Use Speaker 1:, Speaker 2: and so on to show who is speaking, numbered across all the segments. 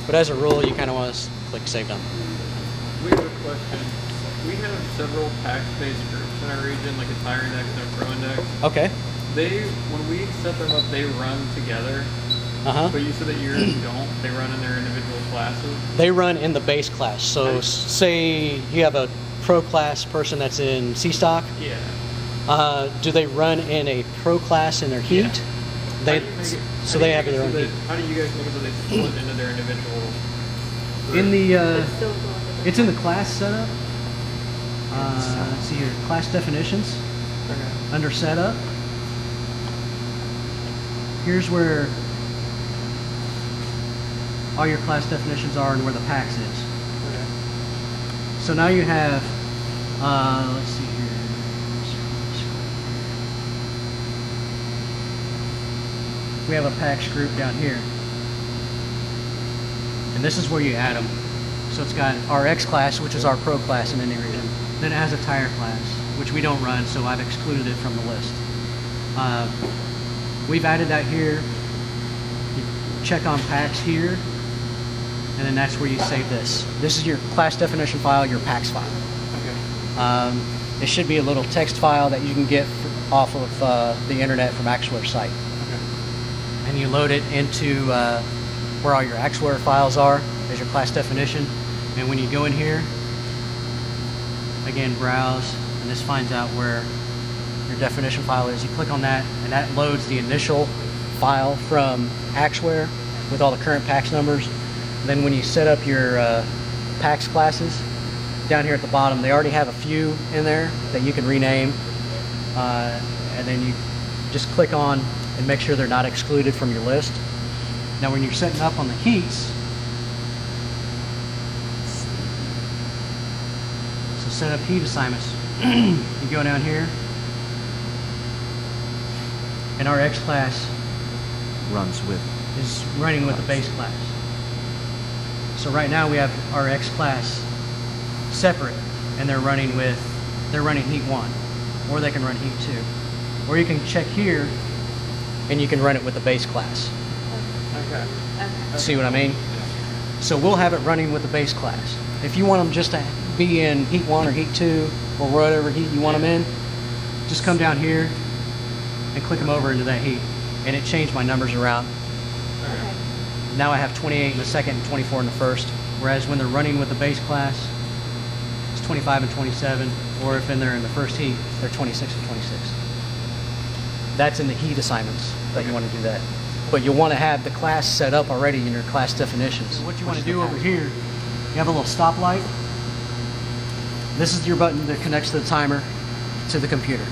Speaker 1: But as a rule, you kind of want to click Save Done.
Speaker 2: We have a question. We have several PAX-based groups in our region, like a Tire Index and a Pro Index.
Speaker 1: Okay.
Speaker 2: When we set them up, they run together. But you said that yours don't. They run in their individual classes.
Speaker 1: They run in the base class. So say you have a Pro class person that's in C-Stock.
Speaker 2: Yeah.
Speaker 1: Do they run in a Pro class in their heat?
Speaker 2: Yeah.
Speaker 1: So they have their own heat.
Speaker 2: How do you guys make it so they split into their individual groups?
Speaker 1: In the it's in the class setup. Let's see here, class definitions.
Speaker 2: Okay.
Speaker 1: Under setup. Here's where all your class definitions are and where the PAX is.
Speaker 2: Okay.
Speaker 1: So now you have, let's see here. We have a PAX group down here. And this is where you add them. So it's got our X class, which is our Pro class in any region. Then it has a tire class, which we don't run, so I've excluded it from the list. We've added that here. You check on PAX here, and then that's where you save this. This is your class definition file, your PAX file.
Speaker 2: Okay.
Speaker 1: It should be a little text file that you can get off of the internet from AXWare site.
Speaker 2: Okay.
Speaker 1: And you load it into where all your AXWare files are. There's your class definition. And when you go in here, again, browse, and this finds out where your definition file is. You click on that, and that loads the initial file from AXWare with all the current PAX numbers. And then when you set up your PAX classes, down here at the bottom, they already have a few in there that you can rename. And then you just click on and make sure they're not excluded from your list. Now when you're setting up on the heats, so set up heat assignments, you go down here, and our X class is running with the base class. So right now we have our X class separate, and they're running heat 1, or they can run heat 2, or you can check here and you can run it with the base class.
Speaker 2: Okay.
Speaker 1: See what I mean? So we'll have it running with the base class. If you want them just to be in heat 1 or heat 2 or whatever heat you want them in, just come down here and click them over into that heat, and it changed my numbers around.
Speaker 2: Okay.
Speaker 1: Now I have 28 in the second and 24 in the first, whereas when they're running with the base class, it's 25 and 27, or if they're in the first heat, they're 26 and 26. That's in the heat assignments that you want to do that. But you'll want to have the class set up already in your class definitions. So what you want to do over here, you have a little stoplight. This is your button that connects the timer to the computer.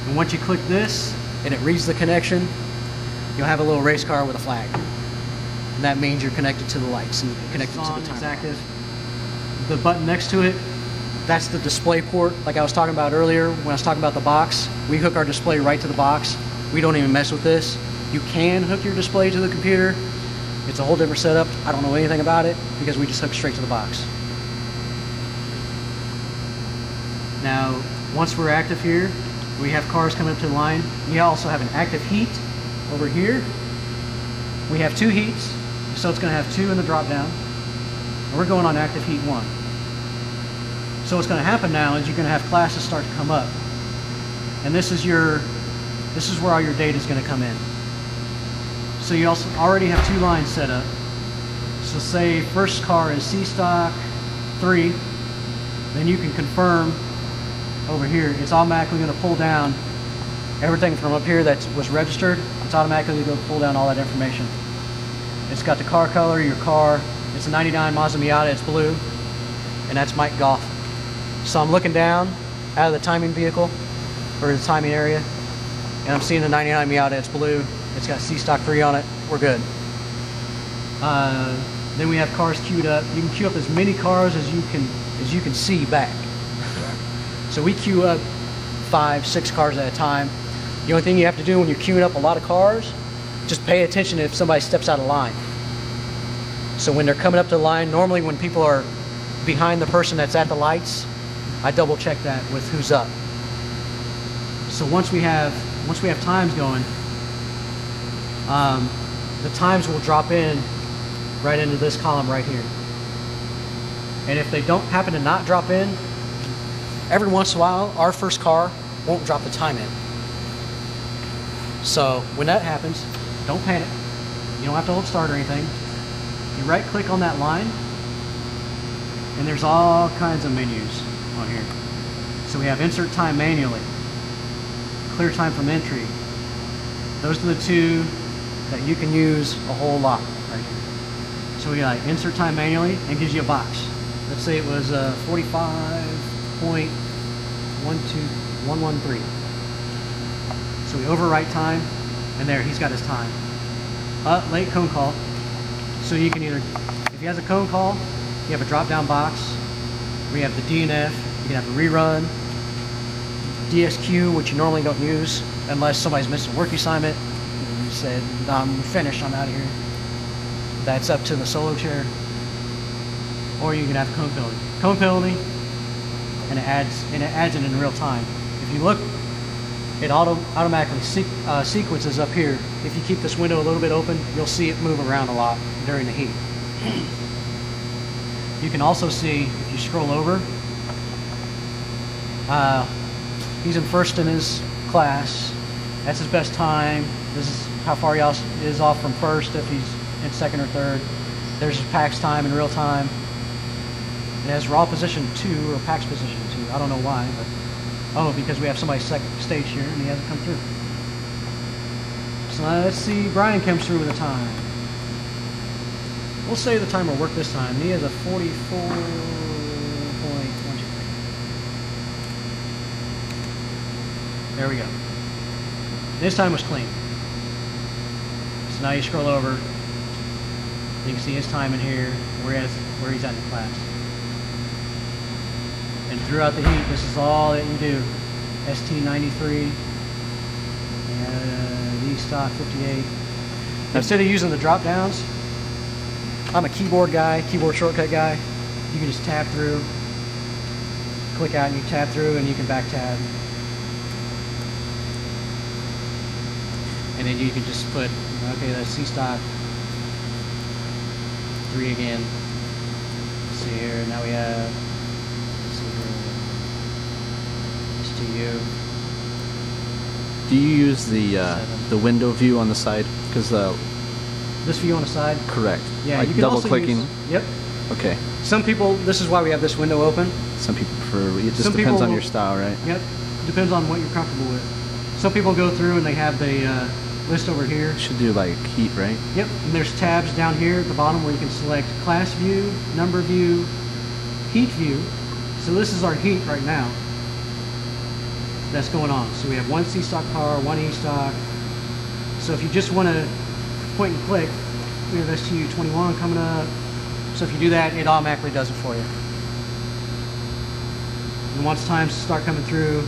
Speaker 1: And once you click this and it reads the connection, you'll have a little race car with a flag. And that means you're connected to the lights and connected to the timer. It's active. The button next to it, that's the display port like I was talking about earlier when I was talking about the box. We hook our display right to the box. We don't even mess with this. You can hook your display to the computer. It's a whole different setup. I don't know anything about it because we just hook straight to the box. Now, once we're active here, we have cars coming up to the line. We also have an active heat over here. We have 2 heats, so it's going to have 2 in the drop down. And we're going on active heat 1. So what's going to happen now is you're going to have classes start to come up. And this is where all your data is going to come in. So you also already have 2 lines set up. So say first car is C-Stock 3, then you can confirm over here. It's automatically going to pull down everything from up here that was registered. It's automatically going to pull down all that information. It's got the car color, your car. It's a 99 Mazda Miata, it's blue. And that's Mike Goff. So I'm looking down out of the timing vehicle, or the timing area, and I'm seeing the 99 Miata, it's blue. It's got C-Stock 3 on it. We're good. Then we have cars queued up. You can queue up as many cars as you can see back. So we queue up 5, 6 cars at a time. The only thing you have to do when you're queuing up a lot of cars, just pay attention if somebody steps out of line. So when they're coming up to the line, normally when people are behind the person that's at the lights, I double check that with who's up. So once we have times going, the times will drop in right into this column right here. And if they don't happen to not drop in, every once in a while, our first car won't drop the time in. So when that happens, don't panic. You don't have to hold start or anything. You right click on that line, and there's all kinds of menus on here. So we have insert time manually, clear time from entry. Those are the two that you can use a whole lot right here. So we got insert time manually and gives you a box. Let's say it was 45.12113. So we overwrite time, and there, he's got his time. Late cone call. So you can either, if he has a cone call, you have a drop-down box. We have the DNF. You can have a rerun. DSQ, which you normally don't use unless somebody's missed a work assignment. And you said, I'm finished, I'm out of here. That's up to the solo chair. Or you can have cone penalty. Cone penalty, and it adds it in real time. If you look, it automatically sequences up here. If you keep this window a little bit open, you'll see it move around a lot during the heat. You can also see, if you scroll over, he's in first in his class. That's his best time. This is how far he is off from first if he's in second or third. There's his PAX time in real time. It has raw position 2 or PAX position 2. I don't know why, but because we have somebody's second stage here and he hasn't come through. So let's see, Brian comes through with a time. We'll say the timer worked this time. He has a 44.123. There we go. This time was clean. So now you scroll over. You can see his time in here, where he's at in the class. And throughout the heat, this is all that you do. ST93, V-Stock 58. Instead of using the drop downs, I'm a keyboard guy, keyboard shortcut guy. You can just tab through, click out and you tab through, and you can back tab. And then you can just put, okay, that's C-Stock 3 again. Let's see here, now we have, STU.
Speaker 3: Do you use the window view on the side? Because
Speaker 1: this view on the side?
Speaker 3: Correct.
Speaker 1: Yeah,
Speaker 3: like
Speaker 1: you can
Speaker 3: double
Speaker 1: also
Speaker 3: clicking.
Speaker 1: Use, yep.
Speaker 3: Okay.
Speaker 1: Some people, this is why we have this window open.
Speaker 3: Some people prefer, it just depends on your style, right?
Speaker 1: Yep. Depends on what you're comfortable with. Some people go through and they have the list over here.
Speaker 3: Should do like heat, right?
Speaker 1: Yep. And there's tabs down here at the bottom where you can select class view, number view, heat view. So this is our heat right now that's going on. So we have one C-Stock car, one E-Stock. So if you just want to point and click, we have STU21 coming up. So if you do that, it automatically does it for you. And once times start coming through,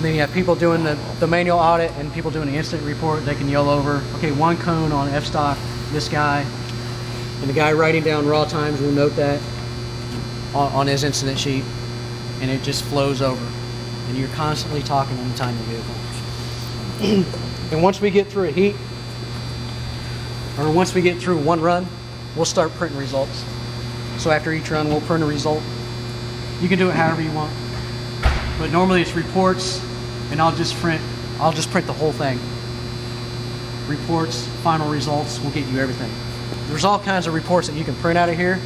Speaker 1: then you have people doing the manual audit and people doing the instant report. They can yell over, okay, one cone on f-stock, this guy. And the guy writing down raw times will note that on his incident sheet. And it just flows over. And you're constantly talking on the time of the vehicle. And once we get through a heat, or once we get through one run, we'll start printing results. So after each run, we'll print a result. You can do it however you want. But normally it's reports, and I'll just print the whole thing. Reports, final results, will get you everything. There's all kinds of reports that you can print out of here.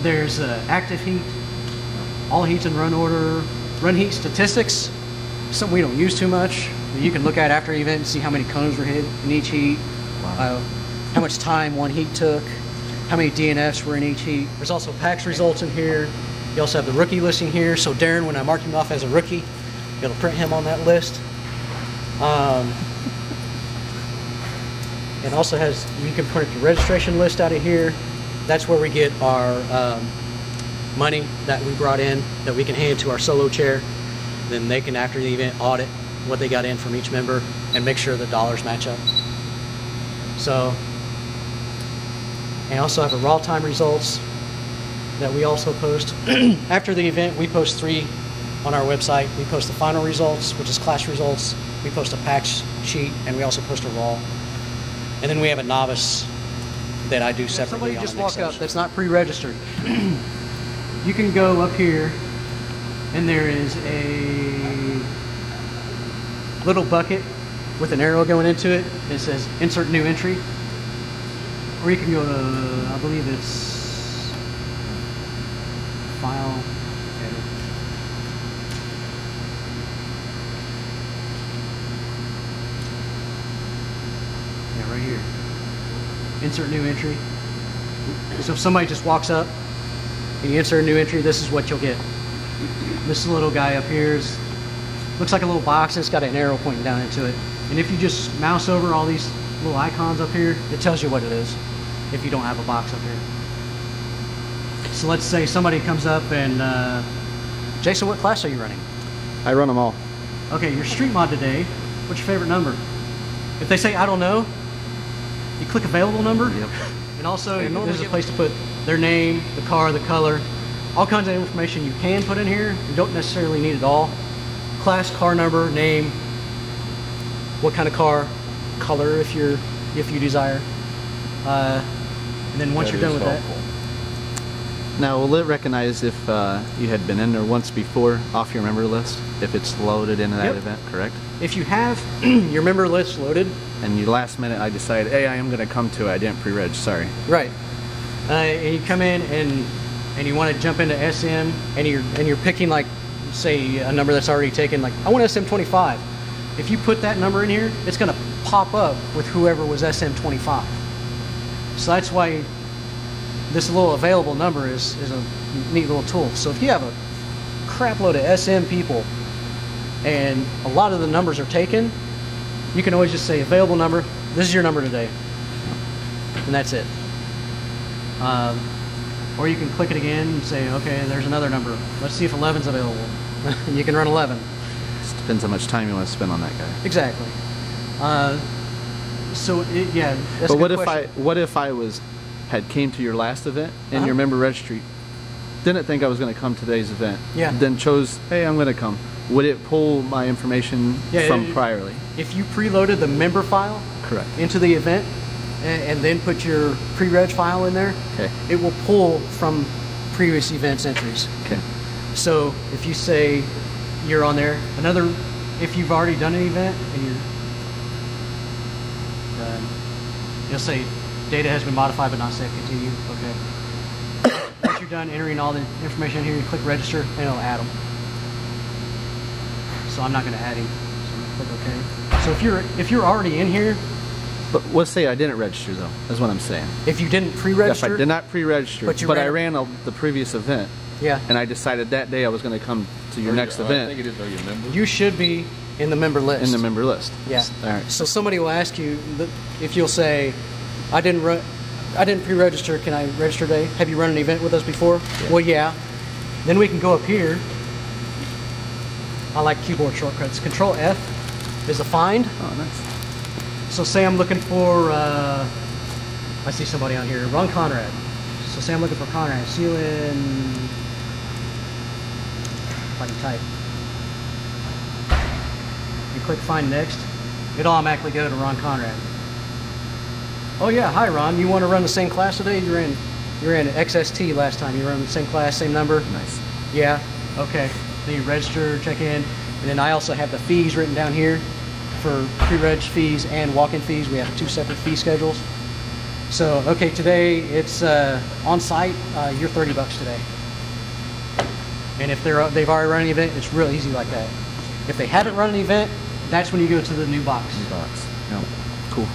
Speaker 1: There's active heat, all heats in run order, run heat statistics, something we don't use too much. You can look at after the event and see how many cones were hit in each heat, how much time one heat took, how many DNFs were in each heat. There's also PAX results in here. You also have the rookie listing here. So Darren, when I mark him off as a rookie, it'll print him on that list. It also has, you can print the registration list out of here. That's where we get our money that we brought in that we can hand to our solo chair. Then they can, after the event, audit what they got in from each member and make sure the dollars match up. So, and also have the raw time results that we also post. After the event, we post 3 on our website. We post the final results, which is class results. We post a PAX sheet, and we also post a raw. And then we have a novice that I do separately.
Speaker 4: Somebody
Speaker 1: on
Speaker 4: just
Speaker 1: an
Speaker 4: walk
Speaker 1: Excel
Speaker 4: up
Speaker 1: sheet.
Speaker 4: that's not pre-registered.
Speaker 1: You can go up here, and there is a little bucket with an arrow going into it. It says insert new entry. Or you can go to, I believe it's file, edit. Yeah, right here. Insert new entry. So if somebody just walks up and you insert a new entry, this is what you'll get. This little guy up here looks like a little box, and it's got an arrow pointing down into it. And if you just mouse over all these little icons up here, it tells you what it is if you don't have a box up here. So let's say somebody comes up and, Jason, what class are you running?
Speaker 3: I run them all.
Speaker 1: Okay, your street mod today, what's your favorite number? If they say, I don't know, you click available number.
Speaker 3: Yep.
Speaker 1: And also, there's a place to put their name, the car, the color, all kinds of information you can put in here. You don't necessarily need it all. Class, car number, name, what kind of car, color if you desire. And then once you're done with that,
Speaker 3: Now, will it recognize if you had been in there once before off your member list, if it's loaded into that
Speaker 1: Yep.
Speaker 3: event, correct?
Speaker 1: if you have your member list loaded,
Speaker 3: And you last minute, I decided, hey, I am going to come to it. I didn't pre-reg, sorry.
Speaker 1: right, and you come in and you want to jump into SM, and you're picking, like, say a number that's already taken, like I want SM25. If you put that number in here, it's going to pop up with whoever was SM25. So that's why this little available number is a neat little tool. So if you have a crap load of SM people and a lot of the numbers are taken, you can always just say available number, this is your number today, and that's it. Or you can click it again and say, okay, there's another number, let's see if 11's available. You can run 11.
Speaker 3: Just depends how much time you want to spend on that guy.
Speaker 1: Exactly. Yeah, that's
Speaker 3: But
Speaker 1: a good question.
Speaker 3: what if I had came to your last event and your member registry, didn't think I was going to come to today's event,
Speaker 1: Yeah.
Speaker 3: then chose, hey, I'm going to come. Would it pull my information from priorly?
Speaker 1: If you preloaded the member file
Speaker 3: Correct.
Speaker 1: into the event and then put your pre-reg file in there,
Speaker 3: Okay.
Speaker 1: it will pull from previous events entries.
Speaker 3: Okay.
Speaker 1: So if you say you're on there, if you've already done an event and you'll say data has been modified but not saved, continue, okay. Once you're done entering all the information in here, you click register and it'll add them. So I'm not going to add him, so I'm going to click OK. So if you're already in here,
Speaker 3: But let's say I didn't register, though. That's what I'm saying.
Speaker 1: if you didn't
Speaker 3: If
Speaker 1: pre-register,
Speaker 3: I did not pre-register,
Speaker 1: But you
Speaker 3: but I
Speaker 1: ran-
Speaker 3: ran the previous event,
Speaker 1: yeah,
Speaker 3: and I decided that day I was going to come to your next
Speaker 2: I
Speaker 3: event
Speaker 2: think it is, are you a member?
Speaker 1: you should be in the member list.
Speaker 3: in the member list.
Speaker 1: Yeah.
Speaker 3: All right.
Speaker 1: So somebody will ask you if you'll say, I didn't pre-register. Can I register today? Have you run an event with us before?
Speaker 3: Yeah.
Speaker 1: Well, yeah. Then we can go up here. I like keyboard shortcuts. Control F is a find.
Speaker 3: Oh, nice.
Speaker 1: So say I'm looking for. I see somebody on here. Ron Conrad. So say I'm looking for Conrad. See you in. If I can type. You click Find Next. It'll automatically go to Ron Conrad. Oh yeah, hi Ron. You want to run the same class today? You're in XST last time. You run the same class, same number.
Speaker 3: Nice.
Speaker 1: Yeah. Okay. Then you register, check in, and then I also have the fees written down here for pre-reg fees and walk-in fees. We have 2 separate fee schedules. So okay, today it's on site. You're $30 today. And if they've already run an event, it's real easy like that. If they haven't run an event, that's when you go to the new box.
Speaker 3: New box. Yeah. Cool.